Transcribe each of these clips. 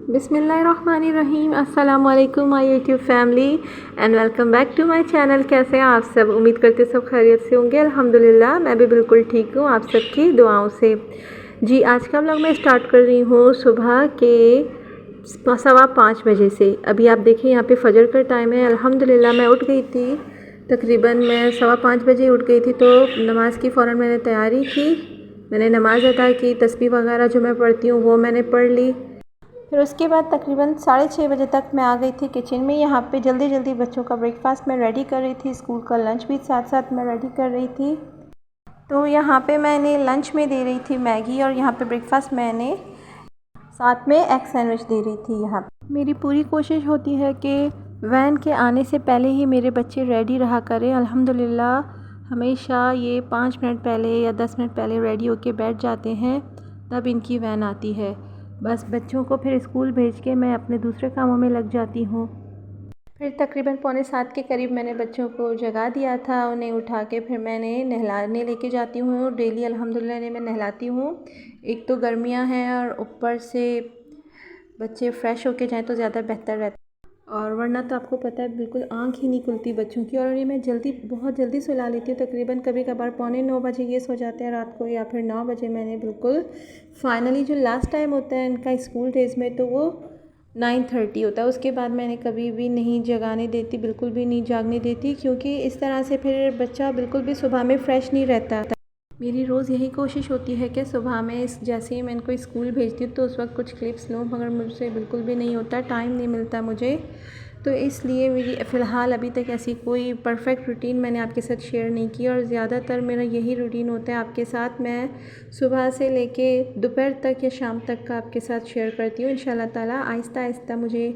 बिस्मिल्लाहिर्रहमानिर्रहीम। अस्सलामुअलैकुम my YouTube family and welcome back to my channel. कैसे हैं आप सब? उम्मीद करते सब खैरियत से होंगे। अल्हम्दुलिल्लाह मैं भी बिल्कुल ठीक हूँ आप सबकी दुआओं से। जी आज का व्लॉग मैं स्टार्ट कर रही हूँ सुबह के 5:15 बजे से। अभी आप देखिए यहाँ पे फजर का टाइम है। अल्हम्दुलिल्लाह मैं उठ गई थी, तकरीबन मैं 5:15 बजे उठ गई थी। तो नमाज़ की फ़ौरन मैंने तैयारी की, मैंने नमाज़ अदा की, तस्बीह वगैरह जो मैं पढ़ती हूँ वो मैंने पढ़ ली। फिर उसके बाद तकरीबन 6:30 बजे तक मैं आ गई थी किचन में। यहाँ पे जल्दी जल्दी बच्चों का ब्रेकफास्ट मैं रेडी कर रही थी, स्कूल का लंच भी साथ साथ मैं रेडी कर रही थी। तो यहाँ पे मैंने लंच में दे रही थी मैगी और यहाँ पे ब्रेकफास्ट मैंने साथ में एग सैंडविच दे रही थी। यहाँ मेरी पूरी कोशिश होती है कि वैन के आने से पहले ही मेरे बच्चे रेडी रहा करें। अल्हम्दुलिल्लाह हमेशा ये 5 मिनट पहले या 10 मिनट पहले रेडी होके बैठ जाते हैं, तब इनकी वैन आती है। बस बच्चों को फिर स्कूल भेज के मैं अपने दूसरे कामों में लग जाती हूँ। फिर तकरीबन 6:45 के करीब मैंने बच्चों को जगा दिया था। उन्हें उठा के फिर मैंने नहलाने लेके जाती हूँ। डेली अल्हम्दुलिल्लाह इन्हें मैं नहलाती हूँ। एक तो गर्मियाँ हैं और ऊपर से बच्चे फ़्रेश होके जाएँ तो ज़्यादा बेहतर रहता है, और वरना तो आपको पता है बिल्कुल आँख ही नहीं खुलती बच्चों की। और उन्हें मैं बहुत जल्दी सुला लेती हूँ। तकरीबन कभी कभार 8:45 बजे ये सो जाते हैं रात को, या फिर 9 बजे मैंने बिल्कुल फाइनली जो लास्ट टाइम होता है इनका स्कूल डेज़ में तो वो 9:30 होता है। उसके बाद मैंने कभी भी नहीं जगाने देती, बिल्कुल भी नहीं जागने देती, क्योंकि इस तरह से फिर बच्चा बिल्कुल भी सुबह में फ़्रेश नहीं रहता। मेरी रोज़ यही कोशिश होती है कि सुबह में जैसे ही मैं इनको स्कूल भेजती हूँ तो उस वक्त कुछ क्लिप्स लूँ, मगर मुझसे बिल्कुल भी नहीं होता, टाइम नहीं मिलता मुझे। तो इसलिए मेरी फ़िलहाल अभी तक ऐसी कोई परफेक्ट रूटीन मैंने आपके साथ शेयर नहीं की, और ज़्यादातर मेरा यही रूटीन होता है आपके साथ। मैं सुबह से लेके दोपहर तक या शाम तक का आपके साथ शेयर करती हूँ। इंशाल्लाह ताला आहिस्ता आहिस्ता मुझे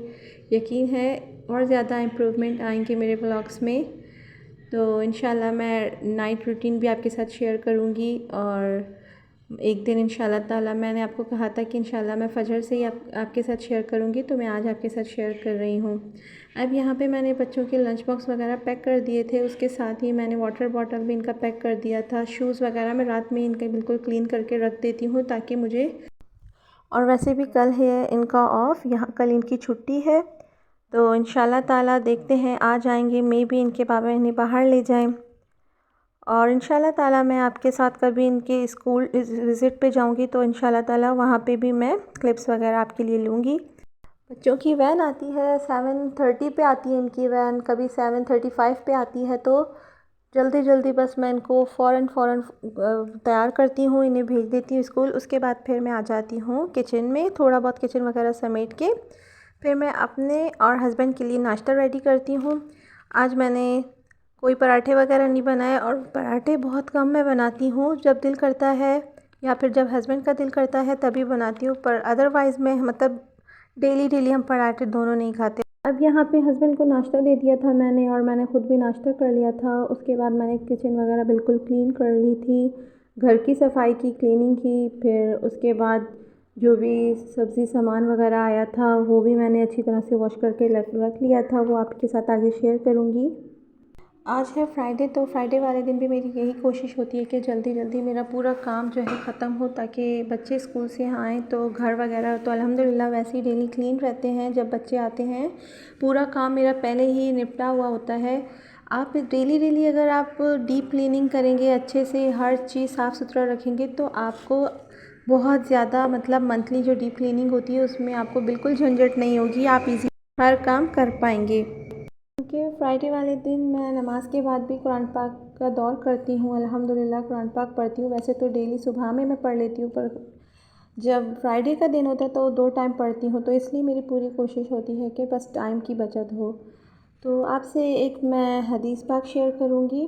यकीन है और ज़्यादा इम्प्रूवमेंट आएंगे मेरे व्लॉग्स में। तो इंशाल्लाह मैं नाइट रूटीन भी आपके साथ शेयर करूँगी, और एक दिन इंशाल्लाह ताला मैंने आपको कहा था कि इंशाल्लाह मैं फ़जर से ही आपके साथ शेयर करूँगी, तो मैं आज आपके साथ शेयर कर रही हूँ। अब यहाँ पे मैंने बच्चों के लंच बॉक्स वगैरह पैक कर दिए थे, उसके साथ ही मैंने वाटर बॉटल भी इनका पैक कर दिया था। शूज़ वगैरह मैं रात में इनके बिल्कुल क्लीन करके रख देती हूँ ताकि मुझे, और वैसे भी कल है इनका ऑफ़, यहाँ कल इनकी छुट्टी है। तो इंशाल्लाह ताला देखते हैं आ जाएंगे, मे भी इनके पापा इन्हें बाहर ले जाएं, और इंशाल्लाह ताला मैं आपके साथ कभी इनके स्कूल विज़िट पे जाऊंगी तो इंशाल्लाह ताला वहाँ पे भी मैं क्लिप्स वगैरह आपके लिए लूँगी। बच्चों की वैन आती है 7:30 पे आती है इनकी वैन, कभी 7:35 पे आती है। तो जल्दी जल्दी बस मैं इनको फ़ौरन तैयार करती हूँ, इन्हें भेज देती हूँ स्कूल। उसके बाद फिर मैं आ जाती हूँ किचन में, थोड़ा बहुत किचन वगैरह समेट के फिर मैं अपने और हस्बैंड के लिए नाश्ता रेडी करती हूँ। आज मैंने कोई पराठे वगैरह नहीं बनाए, और पराठे बहुत कम मैं बनाती हूँ, जब दिल करता है या फिर जब हस्बैंड का दिल करता है तभी बनाती हूँ, पर अदरवाइज़ मैं मतलब डेली डेली हम पराठे दोनों नहीं खाते। अब यहाँ पे हस्बैंड को नाश्ता दे दिया था मैंने, और मैंने ख़ुद भी नाश्ता कर लिया था। उसके बाद मैंने किचन वगैरह बिल्कुल क्लीन कर ली थी, घर की सफाई की, क्लीनिंग की। फिर उसके बाद जो भी सब्ज़ी सामान वगैरह आया था वो भी मैंने अच्छी तरह से वॉश करके रख लिया था, वो आपके साथ आगे शेयर करूँगी। आज है फ्राइडे, तो फ्राइडे वाले दिन भी मेरी यही कोशिश होती है कि जल्दी जल्दी मेरा पूरा काम जो है ख़त्म हो, ताकि बच्चे स्कूल से आएँ तो घर वगैरह तो अल्हम्दुलिल्लाह वैसे ही डेली क्लीन रहते हैं। जब बच्चे आते हैं पूरा काम मेरा पहले ही निपटा हुआ होता है। आप डेली डेली अगर आप डीप क्लीनिंग करेंगे, अच्छे से हर चीज़ साफ़ सुथरा रखेंगे, तो आपको बहुत ज़्यादा मतलब मंथली जो डीप क्लीनिंग होती है उसमें आपको बिल्कुल झंझट नहीं होगी, आप इजी हर काम कर पाएंगे। क्योंकि फ्राइडे वाले दिन मैं नमाज़ के बाद भी कुरान पाक का दौर करती हूँ। अल्हम्दुलिल्लाह कुरान पाक पढ़ती हूँ। वैसे तो डेली सुबह में मैं पढ़ लेती हूँ, पर जब फ्राइडे का दिन होता है तो 2 टाइम पढ़ती हूँ, तो इसलिए मेरी पूरी कोशिश होती है कि बस टाइम की बचत हो। तो आपसे एक मैं हदीस पाक शेयर करूँगी।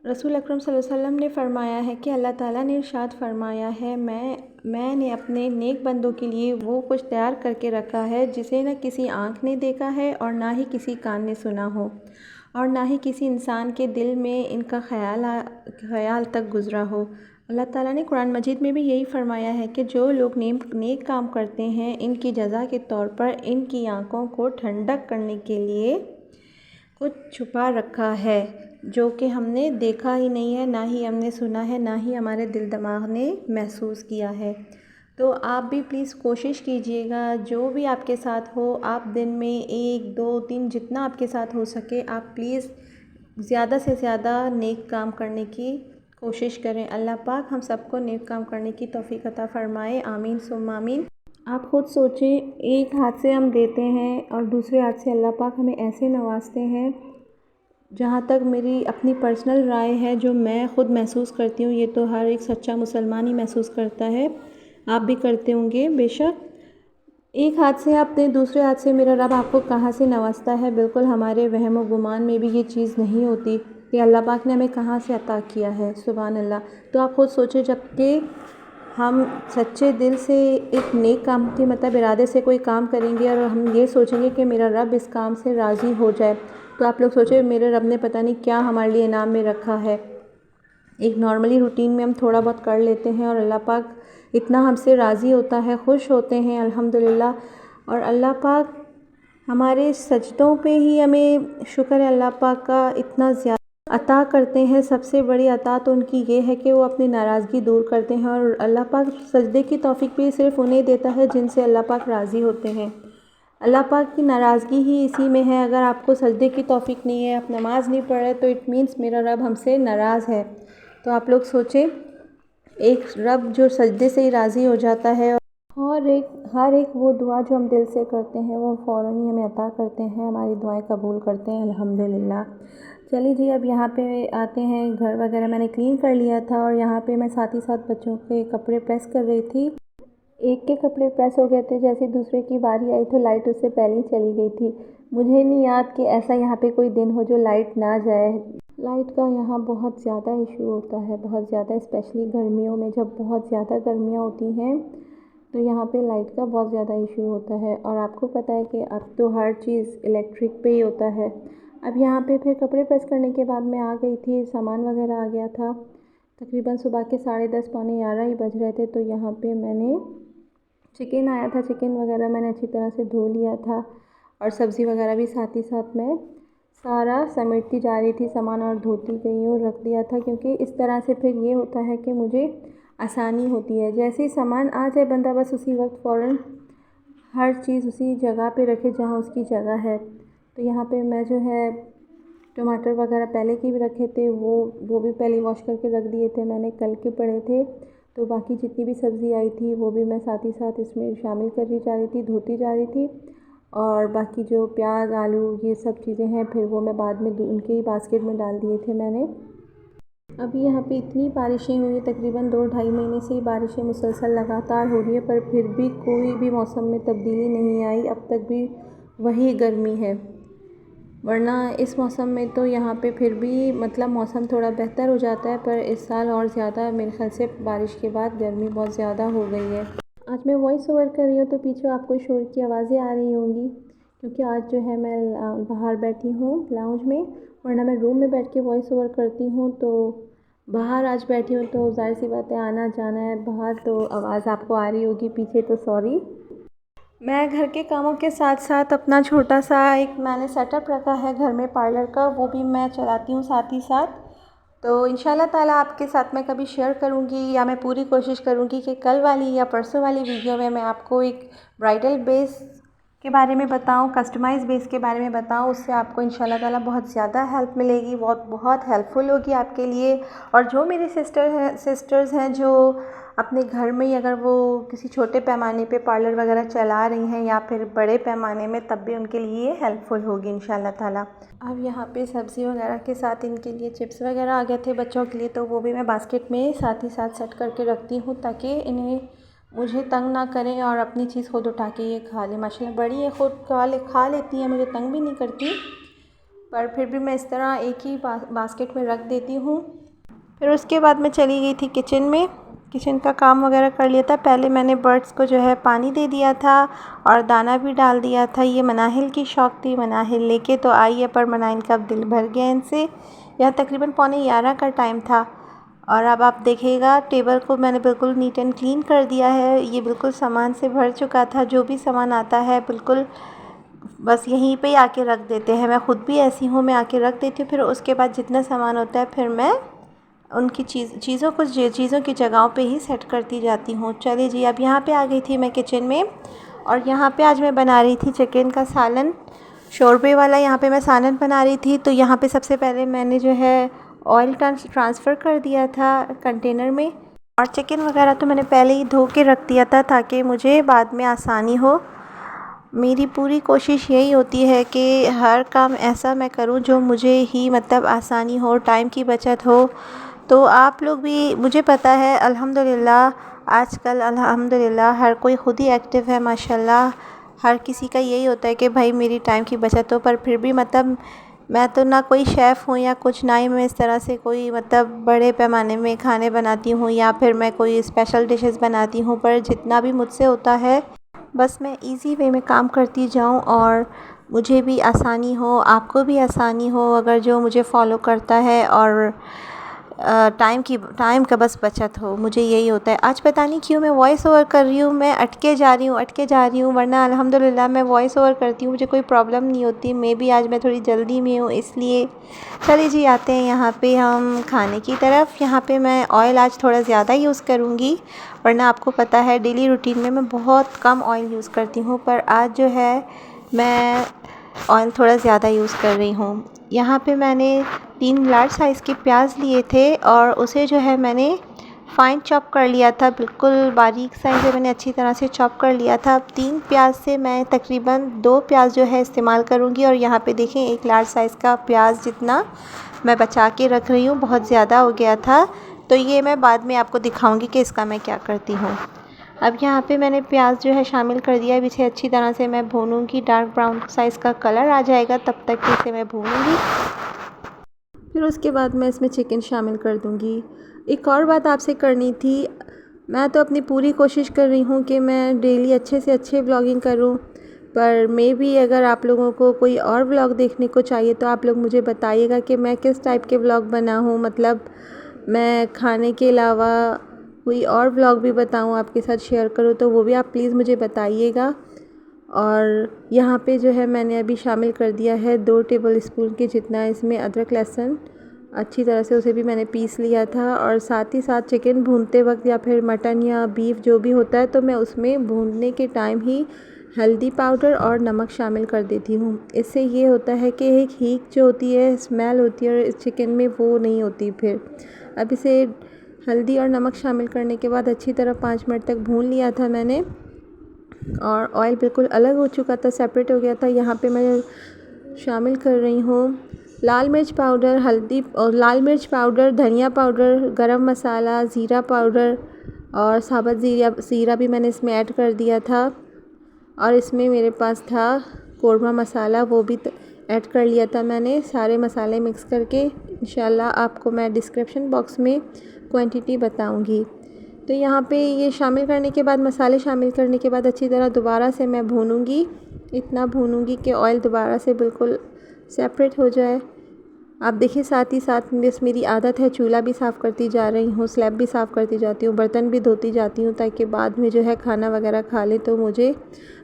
रसूल अकरम सल्लल्लाहु अलैहि वसल्लम ने फ़रमाया है कि अल्लाह ताला ने इरशाद फ़रमाया है, मैंने अपने नेक बंदों के लिए वो कुछ तैयार करके रखा है जिसे न किसी आँख ने देखा है और ना ही किसी कान ने सुना हो, और ना ही किसी इंसान के दिल में इनका ख़याल तक गुज़रा हो। अल्लाह ताला ने कुरान मजीद में भी यही फ़रमाया है कि जो लोग नेक काम करते हैं इनकी जज़ा के तौर पर इनकी आँखों को ठंडक करने के लिए कुछ छुपा रखा है, जो कि हमने देखा ही नहीं है, ना ही हमने सुना है, ना ही हमारे दिल दिमाग ने महसूस किया है। तो आप भी प्लीज़ कोशिश कीजिएगा, जो भी आपके साथ हो, आप दिन में 1, 2, 3 जितना आपके साथ हो सके आप प्लीज़ ज़्यादा से ज़्यादा नेक काम करने की कोशिश करें। अल्लाह पाक हम सबको नेक काम करने की तौफ़ीक अता फ़रमाए, आमीन सुम्मा आमीन। आप ख़ुद सोचें, एक हाथ से हम देते हैं और दूसरे हाथ से अल्लाह पाक हमें ऐसे नवाजते हैं। जहाँ तक मेरी अपनी पर्सनल राय है, जो मैं ख़ुद महसूस करती हूँ, ये तो हर एक सच्चा मुसलमान ही महसूस करता है, आप भी करते होंगे बेशक। एक हाथ से आप दें, दूसरे हाथ से मेरा रब आपको कहाँ से नवाजता है, बिल्कुल हमारे वहम व गुमान में भी ये चीज़ नहीं होती कि अल्लाह पाक ने हमें कहाँ से अता किया है, सुभान अल्लाह। तो आप ख़ुद सोचें, जबकि हम सच्चे दिल से एक नेक काम के मतलब इरादे से कोई काम करेंगे और हम ये सोचेंगे कि मेरा रब इस काम से राज़ी हो जाए, तो आप लोग सोचें मेरे रब ने पता नहीं क्या हमारे लिए इनाम में रखा है। एक नॉर्मली रूटीन में हम थोड़ा बहुत कर लेते हैं और अल्लाह पाक इतना हमसे राज़ी होता है, खुश होते हैं अल्हम्दुलिल्लाह। और अल्लाह पाक हमारे सजदों पे ही हमें शुक्र है अल्लाह पाक का इतना ज़्यादा अता करते हैं। सबसे बड़ी अता तो उनकी ये है कि वो अपनी नाराज़गी दूर करते हैं और अल्लाह पाक सजदे की तौफ़ीक भी सिर्फ़ उन्हें देता है जिनसे अल्लाह पाक राज़ी होते हैं। अल्लाह पाक की नाराज़गी ही इसी में है। अगर आपको सजदे की तौफ़ीक नहीं है, आप नमाज़ नहीं पढ़ रहे, तो इट मीन्स मेरा रब हमसे नाराज़ है। तो आप लोग सोचें, एक रब जो सजदे से ही राज़ी हो जाता है और हर एक वो दुआ जो हम दिल से करते हैं वो फ़ौरन ही हमें अता करते हैं, हमारी दुआएं कबूल करते हैं अल्हम्दुलिल्लाह। चलिए जी, अब यहाँ पे आते हैं। घर वगैरह मैंने क्लीन कर लिया था और यहाँ पे मैं साथ ही साथ बच्चों के कपड़े प्रेस कर रही थी। एक के कपड़े प्रेस हो गए थे, जैसे दूसरे की बारी आई तो लाइट उससे पहले ही चली गई थी। मुझे नहीं याद कि ऐसा यहाँ पे कोई दिन हो जो लाइट ना जाए। लाइट का यहाँ बहुत ज़्यादा इशू होता है, बहुत ज़्यादा, स्पेशली गर्मियों में जब बहुत ज़्यादा गर्मियाँ होती हैं तो यहाँ पे लाइट का बहुत ज़्यादा इशू होता है। और आपको पता है कि अब तो हर चीज़ इलेक्ट्रिक पे ही होता है। अब यहाँ पे फिर कपड़े प्रेस करने के बाद मैं आ गई थी, सामान वगैरह आ गया था। तकरीबन सुबह के 10:30 पौने 11 ही बज रहे थे। तो यहाँ पे मैंने चिकन आया था, चिकन वगैरह मैंने अच्छी तरह से धो लिया था और सब्ज़ी वगैरह भी साथ ही साथ मैं सारा समेटती जा रही थी सामान और धोती गई हूँ, रख दिया था, क्योंकि इस तरह से फिर ये होता है कि मुझे आसानी होती है। जैसे ही सामान आ जाए बंदा बस उसी वक्त फ़ौरन हर चीज़ उसी जगह पे रखे जहाँ उसकी जगह है। तो यहाँ पे मैं जो है टमाटर वगैरह पहले के भी रखे थे, वो भी पहले वॉश करके रख दिए थे मैंने, कल के पड़े थे। तो बाकी जितनी भी सब्ज़ी आई थी वो भी मैं साथ ही साथ इसमें शामिल करी जा रही थी, धोती जा रही थी। और बाकी जो प्याज, आलू, ये सब चीज़ें हैं फिर वो मैं बाद में उनके ही बास्केट में डाल दिए थे मैंने। अभी यहाँ पे इतनी बारिशें हुई, तकरीबन 2-2.5 महीने से ही बारिशें मुसलसल लगातार हो रही है, पर फिर भी कोई भी मौसम में तब्दीली नहीं आई। अब तक भी वही गर्मी है, वरना इस मौसम में तो यहाँ पे फिर भी मतलब मौसम थोड़ा बेहतर हो जाता है, पर इस साल और ज़्यादा मेरे ख्याल से बारिश के बाद गर्मी बहुत ज़्यादा हो गई है। आज मैं वॉइस ओवर कर रही हूँ तो पीछे आपको शोर की आवाज़ें आ रही होंगी, क्योंकि आज जो है मैं बाहर बैठी हूँ लाउंज में, वरना मैं रूम में बैठ के वॉइस ओवर करती हूँ। तो बाहर आज बैठी हूँ तो ज़ाहिर सी बात है आना जाना है बाहर, तो आवाज़ आपको आ रही होगी पीछे, तो सॉरी। मैं घर के कामों के साथ साथ अपना छोटा सा एक मैंने सेटअप रखा है घर में पार्लर का, वो भी मैं चलाती हूँ साथ ही साथ। तो इंशाल्लाह ताला आपके साथ मैं कभी शेयर करूँगी, या मैं पूरी कोशिश करूँगी कि कल वाली या परसों वाली वीडियो में मैं आपको एक ब्राइडल बेस के बारे में बताऊँ, कस्टमाइज़ बेस के बारे में बताऊँ। उससे आपको इंशाल्लाह ताला बहुत ज़्यादा हेल्प मिलेगी, बहुत हेल्पफुल होगी आपके लिए। और जो मेरे सिस्टर्स हैं जो अपने घर में ही अगर वो किसी छोटे पैमाने पे पार्लर वगैरह चला रही हैं या फिर बड़े पैमाने में, तब भी उनके लिए हेल्पफुल होगी इंशाल्लाह ताला। अब यहाँ पे सब्ज़ी वगैरह के साथ इनके लिए चिप्स वगैरह आ गए थे बच्चों के लिए, तो वो भी मैं बास्केट में साथ ही साथ सेट करके रखती हूँ, ताकि इन्हें मुझे तंग ना करें और अपनी चीज़ खुद उठा के ये खा लें। माशाल्लाह बड़ी है, खुद खा लेती है, मुझे तंग भी नहीं करती, पर फिर भी मैं इस तरह एक ही बास्केट में रख देती हूँ। फिर उसके बाद मैं चली गई थी किचन में, किचन का काम वगैरह कर लिया था। पहले मैंने बर्ड्स को जो है पानी दे दिया था और दाना भी डाल दिया था। ये मनाहिल की शौक़ थी, मनाहिल लेके तो आई है, पर मनाहिल का दिल भर गया इनसे। यह तकरीबन पौने 11 का टाइम था और अब आप देखिएगा टेबल को मैंने बिल्कुल नीट एंड क्लीन कर दिया है। ये बिल्कुल सामान से भर चुका था, जो भी सामान आता है बिल्कुल बस यहीं पे आके रख देते हैं। मैं ख़ुद भी ऐसी हूँ, मैं आके रख देती हूँ, फिर उसके बाद जितना सामान होता है फिर मैं उनकी चीज़ों की जगहों पे ही सेट करती जाती हूँ। चलिए जी, अब यहाँ पे आ गई थी मैं किचन में, और यहाँ पे आज मैं बना रही थी चिकन का सालन, शोरबे वाला। यहाँ पे मैं सालन बना रही थी। तो यहाँ पे सबसे पहले मैंने जो है ऑयल ट्रांसफ़र कर दिया था कंटेनर में, और चिकन वगैरह तो मैंने पहले ही धो के रख दिया था ताकि मुझे बाद में आसानी हो। मेरी पूरी कोशिश यही होती है कि हर काम ऐसा मैं करूं जो मुझे ही मतलब आसानी हो, टाइम की बचत हो। तो आप लोग भी, मुझे पता है अल्हम्दुलिल्लाह, आजकल अल्हम्दुलिल्लाह हर कोई ख़ुद ही एक्टिव है माशाल्लाह। हर किसी का यही होता है कि भाई मेरी टाइम की बचत हो, पर फिर भी मतलब मैं तो ना कोई शेफ़ हूँ या कुछ, ना ही मैं इस तरह से कोई मतलब बड़े पैमाने में खाने बनाती हूँ या फिर मैं कोई स्पेशल डिशेस बनाती हूँ। पर जितना भी मुझसे होता है बस मैं इजी वे में काम करती जाऊँ और मुझे भी आसानी हो, आपको भी आसानी हो अगर जो मुझे फ़ॉलो करता है, और टाइम का बस बचत हो। मुझे यही होता है। आज पता नहीं क्यों मैं वॉइस ओवर कर रही हूँ, मैं अटके जा रही हूँ, वरना अल्हम्दुलिल्लाह मैं वॉइस ओवर करती हूँ, मुझे कोई प्रॉब्लम नहीं होती। मे बी आज मैं थोड़ी जल्दी में हूँ इसलिए। चलिए जी, आते हैं यहाँ पे हम खाने की तरफ। यहाँ पे मैं ऑयल आज थोड़ा ज़्यादा यूज़ करूँगी, वरना आपको पता है डेली रूटीन में मैं बहुत कम ऑयल यूज़ करती हूँ, पर आज जो है मैं ऑयल थोड़ा ज़्यादा यूज़ कर रही हूँ। यहाँ पे मैंने 3 लार्ज साइज़ के प्याज लिए थे और उसे जो है मैंने फ़ाइन चॉप कर लिया था, बिल्कुल बारीक साइज़ से मैंने अच्छी तरह से चॉप कर लिया था। अब 3 प्याज से मैं तकरीबन 2 प्याज जो है इस्तेमाल करूँगी, और यहाँ पे देखें 1 लार्ज साइज़ का प्याज जितना मैं बचा के रख रही हूँ, बहुत ज़्यादा हो गया था। तो ये मैं बाद में आपको दिखाऊँगी कि इसका मैं क्या करती हूँ। अब यहाँ पे मैंने प्याज जो है शामिल कर दिया है, इसे अच्छी तरह से मैं भूनूंगी, डार्क ब्राउन साइज़ का कलर आ जाएगा तब तक इसे मैं भूनूंगी। फिर उसके बाद मैं इसमें चिकन शामिल कर दूंगी। एक और बात आपसे करनी थी, मैं तो अपनी पूरी कोशिश कर रही हूँ कि मैं डेली अच्छे से अच्छे व्लॉगिंग करूँ, पर मे भी अगर आप लोगों को कोई और व्लॉग देखने को चाहिए तो आप लोग मुझे बताइएगा कि मैं किस टाइप के व्लॉग बनाऊँ। मतलब मैं खाने के अलावा कोई और व्लॉग भी बताऊँ, आपके साथ शेयर करूँ, तो वो भी आप प्लीज़ मुझे बताइएगा। और यहाँ पे जो है मैंने अभी शामिल कर दिया है 2 टेबल स्पून के जितना इसमें अदरक लहसुन, अच्छी तरह से उसे भी मैंने पीस लिया था। और साथ ही साथ चिकन भूनते वक्त या फिर मटन या बीफ जो भी होता है, तो मैं उसमें भूनने के टाइम ही हल्दी पाउडर और नमक शामिल कर देती हूँ। इससे ये होता है कि एक हींग जो होती है, स्मेल होती है, और इस चिकन में वो नहीं होती। फिर अब इसे हल्दी और नमक शामिल करने के बाद अच्छी तरह 5 मिनट तक भून लिया था मैंने, और ऑयल बिल्कुल अलग हो चुका था, सेपरेट हो गया था। यहाँ पे मैं शामिल कर रही हूँ लाल मिर्च पाउडर, हल्दी और लाल मिर्च पाउडर, धनिया पाउडर, गरम मसाला, ज़ीरा पाउडर, और साबुत ज़ीरा भी मैंने इसमें ऐड कर दिया था। और इसमें मेरे पास था कोरमा मसाला, वो भी ऐड कर लिया था मैंने। सारे मसाले मिक्स करके इंशाल्लाह आपको मैं डिस्क्रिप्शन बॉक्स में क्वांटिटी बताऊंगी। तो यहाँ पे ये शामिल करने के बाद, मसाले शामिल करने के बाद अच्छी तरह दोबारा से मैं भूनूंगी, इतना भूनूंगी कि ऑयल दोबारा से बिल्कुल सेपरेट हो जाए। आप देखिए, साथ ही साथ बस मेरी आदत है चूल्हा भी साफ़ करती जा रही हूँ, स्लैब भी साफ़ करती जाती हूँ, बर्तन भी धोती जाती हूँ, ताकि बाद में जो है खाना वगैरह खा ले तो मुझे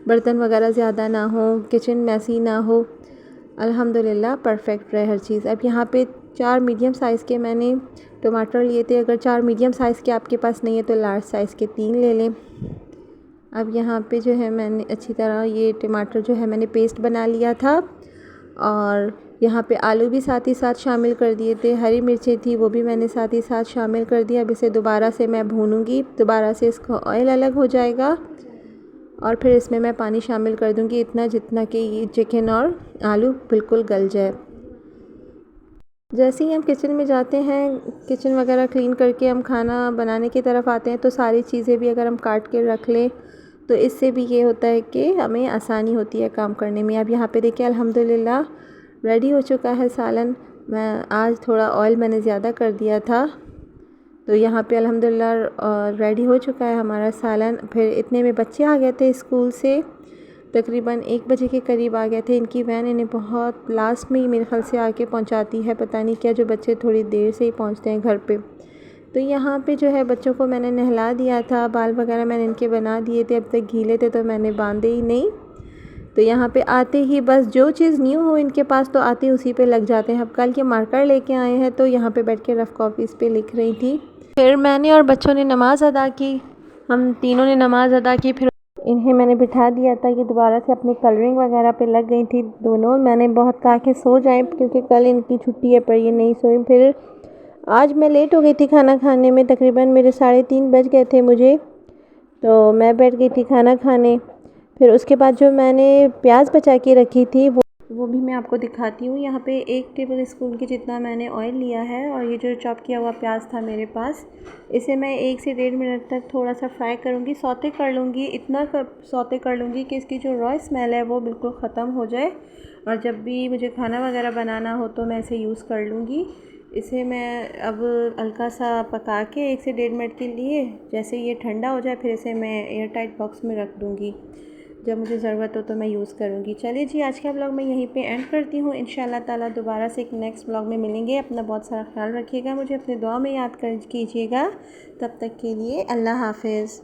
बर्तन वगैरह ज़्यादा ना हो, किचन मैसी ना हो, अल्हम्दुलिल्लाह परफेक्ट रहे हर चीज़। अब यहाँ पे 4 मीडियम साइज़ के मैंने टमाटर लिए थे। अगर 4 मीडियम साइज़ के आपके पास नहीं है तो लार्ज साइज़ के 3 ले लें। अब यहाँ पे जो है मैंने अच्छी तरह ये टमाटर जो है मैंने पेस्ट बना लिया था, और यहाँ पे आलू भी साथ ही साथ शामिल कर दिए थे। हरी मिर्चें थी, वो भी मैंने साथ ही साथ शामिल कर दिया। अब इसे दोबारा से मैं भूनूंगी, दोबारा से इसका ऑयल अलग हो जाएगा, और फिर इसमें मैं पानी शामिल कर दूंगी इतना जितना कि ये चिकन और आलू बिल्कुल गल जाए। जैसे ही हम किचन में जाते हैं, किचन वगैरह क्लीन करके हम खाना बनाने की तरफ आते हैं, तो सारी चीज़ें भी अगर हम काट के रख लें तो इससे भी ये होता है कि हमें आसानी होती है काम करने में। अब यहाँ पे देखिए अल्हम्दुलिल्लाह रेडी हो चुका है सालन। मैं आज थोड़ा ऑयल मैंने ज़्यादा कर दिया था, तो यहाँ पे अल्हम्दुलिल्लाह रेडी हो चुका है हमारा सालन। फिर इतने में बच्चे आ गए थे स्कूल से, तकरीबन 1 बजे के करीब आ गए थे। इनकी वैन इन्हें बहुत लास्ट में ही मेरे ख्याल से आके पहुँचाती है, पता नहीं क्या, जो बच्चे थोड़ी देर से ही पहुँचते हैं घर पे। तो यहाँ पे जो है बच्चों को मैंने नहला दिया था, बाल वगैरह मैंने इनके बना दिए थे, अब तक गीले थे तो मैंने बांधे ही नहीं। तो यहाँ पे आते ही बस जो चीज़ न्यू हो इनके पास तो आते ही उसी पे लग जाते हैं। अब कल के मार्कर लेके आए हैं तो यहाँ पे बैठ के रफ़ कॉपीज़ पे लिख रही थी। फिर मैंने और बच्चों ने नमाज़ अदा की, हम तीनों ने नमाज़ अदा की। फिर इन्हें मैंने बिठा दिया था, ये दोबारा से अपनी कलरिंग वगैरह पे लग गई थी दोनों। मैंने बहुत कहा कि सो जाएं क्योंकि कल इनकी छुट्टी है, पर ये नहीं सोई। फिर आज मैं लेट हो गई थी खाना खाने में, तकरीबन मेरे 3:30 बज गए थे मुझे, तो मैं बैठ गई थी खाना खाने। फिर उसके बाद जो मैंने प्याज बचा के रखी थी वो भी मैं आपको दिखाती हूँ। यहाँ पे 1 टेबल स्पून के जितना मैंने ऑयल लिया है और ये जो चॉप किया हुआ प्याज था मेरे पास, इसे मैं 1 से 1.5 मिनट तक थोड़ा सा फ्राई करूँगी, सौते कर लूँगी। इतना सौते कर लूँगी कि इसकी जो रॉ स्मेल है वो बिल्कुल ख़त्म हो जाए, और जब भी मुझे खाना वगैरह बनाना हो तो मैं इसे यूज़ कर लूँगी। इसे मैं अब हल्का सा पका के 1 से 1.5 मिनट के लिए, जैसे ये ठंडा हो जाए फिर इसे मैं एयर टाइट बॉक्स में रख दूँगी, जब मुझे ज़रूरत हो तो मैं यूज़ करूँगी। चलिए जी, आज का ब्लॉग मैं यहीं पे एंड करती हूँ। इंशाल्लाह ताला दोबारा से एक नेक्स्ट ब्लॉग में मिलेंगे। अपना बहुत सारा ख्याल रखिएगा, मुझे अपने दुआ में याद कीजिएगा। तब तक के लिए अल्लाह हाफ़िज़।